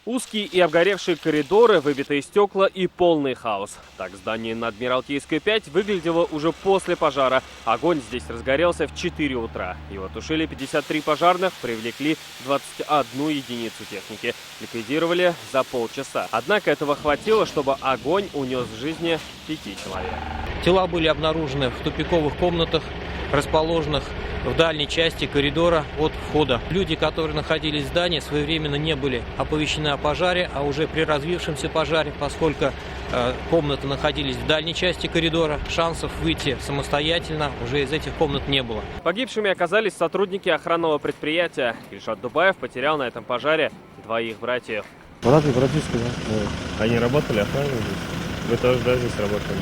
Узкие и обгоревшие коридоры, выбитые стекла и полный хаос. Так здание на Адмиралтейской 5 выглядело уже после пожара. Огонь здесь разгорелся в 4 утра. Его тушили 53 пожарных, привлекли 21 единицу техники. Ликвидировали за полчаса. Однако этого хватило, чтобы огонь унес жизни 5 человек. Тела были обнаружены в тупиковых комнатах, расположенных в дальней части коридора от входа. Люди, которые находились в здании, своевременно не были оповещены о пожаре, а уже при развившемся пожаре, поскольку комнаты находились в дальней части коридора, шансов выйти самостоятельно уже из этих комнат не было. Погибшими оказались сотрудники охранного предприятия. Ильшат Дубаев потерял на этом пожаре 2 братьев. Братишка, да. Они работали охраной здесь? Вы тоже, да, здесь работали?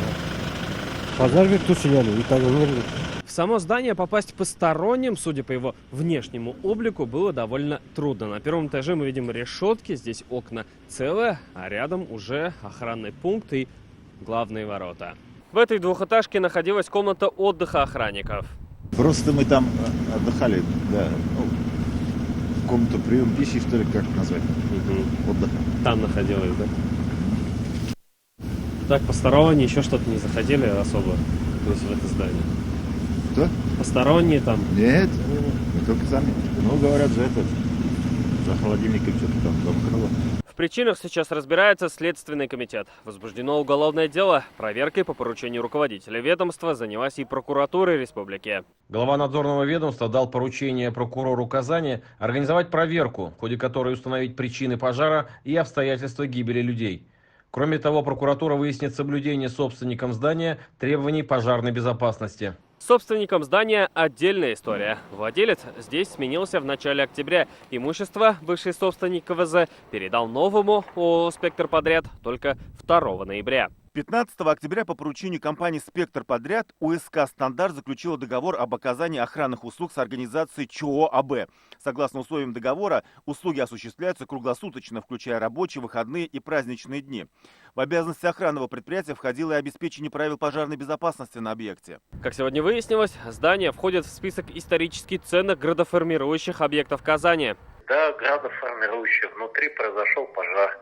Пожар ведь тушили, и так умерли. В само здание попасть посторонним, судя по его внешнему облику, было довольно трудно. На первом этаже мы видим решетки, здесь окна целые, а рядом уже охранный пункт и главные ворота. В этой двухэтажке находилась комната отдыха охранников. Просто мы там отдыхали, да. Ну, комнату прием пищи, что ли, как назвать? Отдыха. Там находилась, да? Так, посторонние еще что-то не заходили особо, то есть в это здание? Кто? Посторонние там? Нет, мы только сами. Ну, говорят, за холодильником что-то там крыло. В причинах сейчас разбирается Следственный комитет. Возбуждено уголовное дело. Проверкой по поручению руководителя ведомства занялась и прокуратура республики. Глава надзорного ведомства дал поручение прокурору Казани организовать проверку, в ходе которой установить причины пожара и обстоятельства гибели людей. Кроме того, прокуратура выяснит соблюдение собственником здания требований пожарной безопасности. Собственником здания отдельная история. Владелец здесь сменился в начале октября. Имущество бывший собственник КВЗ передал новому ООО «Спектр Подряд» только 2 ноября. 15 октября по поручению компании «Спектр Подряд» УСК «Стандарт» заключила договор об оказании охранных услуг с организацией ЧОО АБ. Согласно условиям договора, услуги осуществляются круглосуточно, включая рабочие, выходные и праздничные дни. В обязанности охранного предприятия входило и обеспечение правил пожарной безопасности на объекте. Как сегодня выяснилось, здание входит в список исторически ценных градоформирующих объектов Казани. Да, градоформирующих. Внутри произошел пожар.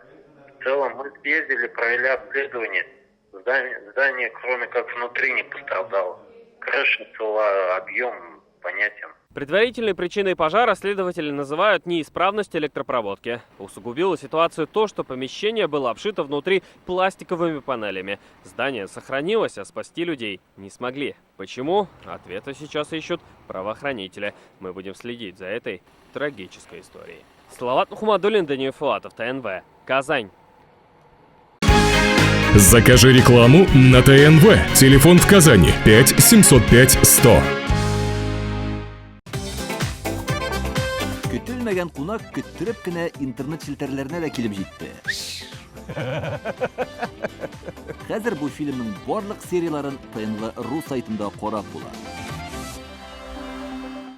В целом мы съездили, провели обследование. Здание, кроме как внутри, не пострадало. Крыша цела, объем понятен. Предварительной причиной пожара следователи называют неисправность электропроводки. Усугубило ситуацию то, что помещение было обшито внутри пластиковыми панелями. Здание сохранилось, а спасти людей не смогли. Почему? Ответы сейчас ищут правоохранители. Мы будем следить за этой трагической историей. Салават Мухаммадуллин, Даниил Филатов, ТНВ, Казань. Закажи рекламу на ТНВ. Телефон в Казани 5 705 100. Көтелмәгән кунак көттүреп кенә интернет челтәрләренә дә килеп җитте. Хәзер бу фильмның барлык серияларын ТНВ.ру сайтында карап була.